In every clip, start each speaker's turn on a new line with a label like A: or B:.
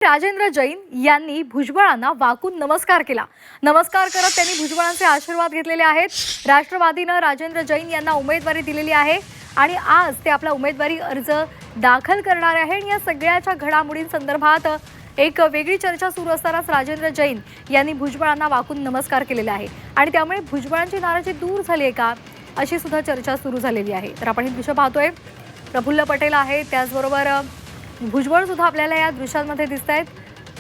A: राजेंद्र जैन यांनी भुजबळांना वाकून नमस्कार केला। नमस्कार करत त्यांनी भुजबळांचे आशीर्वाद घेतलेले आहेत। राष्ट्रवादीने राजेंद्र जैन यांना उमेदवारी दिलेली आहे आणि आज ते आपला उमेदवारी अर्ज दाखल करणार आहे। आणि या सगळ्याच्या घडामोडींसंदर्भात एक वेगळी चर्चा सुरू असतानाच राजेंद्र जैन यांनी भुजबळांना वाकून नमस्कार केलेला आहे आणि त्यामुळे भुजबळांची नाराजी दूर झाली आहे का अशी सुद्धा चर्चा सुरू झालेली आहे। तर आपण हे दृश्य पाहतोय, प्रफुल्ल पटेल आहे, त्याचबरोबर भुजबळ सुद्धा आपल्याला या दृश्यांमध्ये दिसतायत।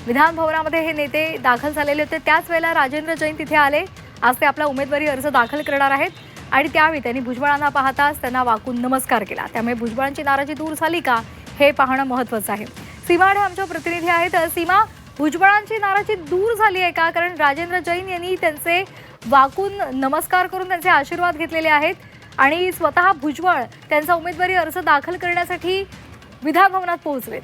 A: विधान भवनामध्ये हे नेते दाखल झालेले होते, त्याच वेळेला राजेंद्र जैन तिथे आले। आज ते आपला उमेदवारी अर्ज दाखल करणार आहेत आणि त्यावेळी त्यांनी भुजबळांना पाहताच त्यांना वाकून नमस्कार केला। त्यामुळे भुजबळांची नाराजी दूर झाली का हे पाहणं महत्त्वाचं आहे। सीमा डे आमच्या प्रतिनिधी आहेत। सीमा, भुजबळांची नाराजी दूर झाली आहे का? कारण राजेंद्र जैन यांनी त्यांचे वाकून नमस्कार करून त्यांचे आशीर्वाद घेतलेले आहेत आणि स्वतः भुजबळ त्यांचा उमेदवारी अर्ज दाखल करण्यासाठी विधान भवनात पोहोचलेत।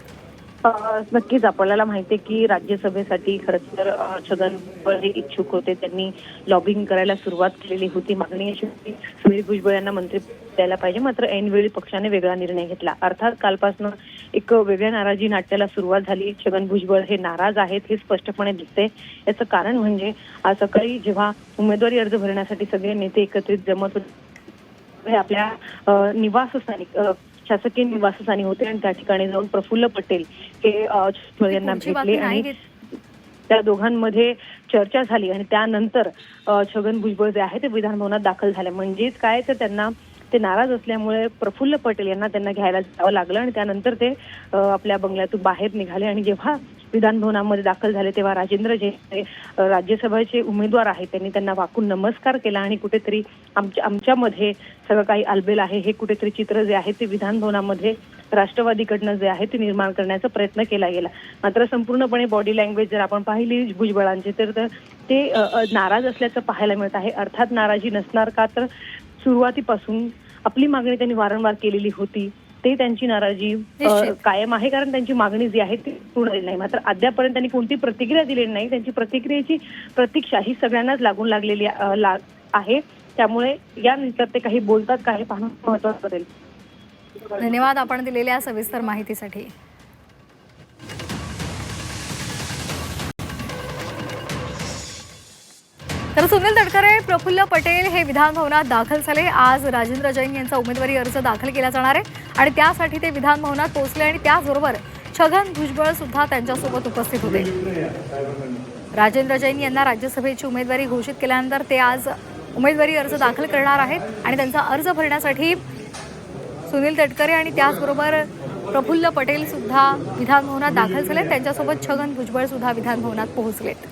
B: नक्कीच आपल्याला माहिती आहे की राज्यसभेसाठी खरंच तर छगन भुजबळ हे इच्छुक होते। त्यांनी लॉबिंग करायला सुरुवात केलेली होती। मागणी अशी होती सुनील भुजबळ यांना मंत्री द्यायला पाहिजे, मात्र ऐनवेळी पक्षाने वेगळा निर्णय घेतला। अर्थात कालपासून एक वेगळ्या नाराजी नाट्याला सुरुवात झाली। छगन भुजबळ हे नाराज आहेत हे स्पष्टपणे दिसते। याचं कारण म्हणजे आज सकाळी जेव्हा उमेदवारी अर्ज भरण्यासाठी सगळे नेते एकत्रित जमत होते, आपल्या निवासस्थानी शासकीय निवासस्थानी होते आणि त्या ठिकाणी जाऊन प्रफुल्ल पटेल हे यांना भेटले आणि त्या दोघांमध्ये चर्चा झाली आणि त्यानंतर छगन भुजबळ जे आहे ते विधान भवनात दाखल झाले। म्हणजेच काय तर त्यांना ते नाराज असल्यामुळे प्रफुल्ल पटेल यांना त्यांना घ्यायला जावं लागलं आणि त्यानंतर ते आपल्या बंगल्यातून बाहेर निघाले आणि जेव्हा विधान भवनामध्ये दाखल झाले तेव्हा राजेंद्र जैन राज्यसभेचे उमेदवार आहेत त्यांनी त्यांना वाकून नमस्कार केला आणि कुठेतरी आमच्यामध्ये सगळं काही आलबेल आहे हे कुठेतरी चित्र जे आहे ते विधान भवनामध्ये राष्ट्रवादीकडनं जे आहे ते निर्माण करण्याचा प्रयत्न केला गेला। मात्र संपूर्णपणे बॉडी लँग्वेज जर आपण पाहिली भुजबळांची तर ते नाराज असल्याचं पाहायला मिळत आहे। अर्थात नाराजी नसणार का, तर सुरुवातीपासून आपली मागणी त्यांनी वारंवार केलेली होती, ते त्यांची नाराजी कायम आहे कारण त्यांची मागणी जी आहे ती पूर्ण झाली नाही। मात्र अद्यापर्यंत त्यांनी कोणती प्रतिक्रिया दिलेली नाही। त्यांची प्रतिक्रियेची प्रतीक्षा ही सगळ्यांनाच लागून लागलेली आहे। त्यामुळे यानंतर ते काही बोलतात का हे पाहणं महत्त्वाचं असेल।
A: धन्यवाद आपण दिलेल्या सविस्तर माहितीसाठी। तर सुनील तटकरे, प्रफुल्ल पटेल हे विधान भवनात दाखल झाले। आज राजेंद्र जैन यांचा उमेदवारी अर्ज दाखल केला जाणार आहे आणि त्यासाठी ते विधान भवनात पोहोचले आणि त्याचबरोबर छगन भुजबळ सुद्धा त्यांच्यासोबत उपस्थित होते। राजेंद्र जैन यांना राज्यसभेची उमेदवारी घोषित केल्यानंतर ते आज उमेदवारी अर्ज दाखल करणार आहेत आणि त्यांचा अर्ज भरण्यासाठी सुनील तटकरे आणि त्याचबरोबर प्रफुल्ल पटेल सुद्धा विधान भवनात दाखल झाले। त्यांच्यासोबत छगन भुजबळ सुद्धा विधान भवनात पोहोचलेत।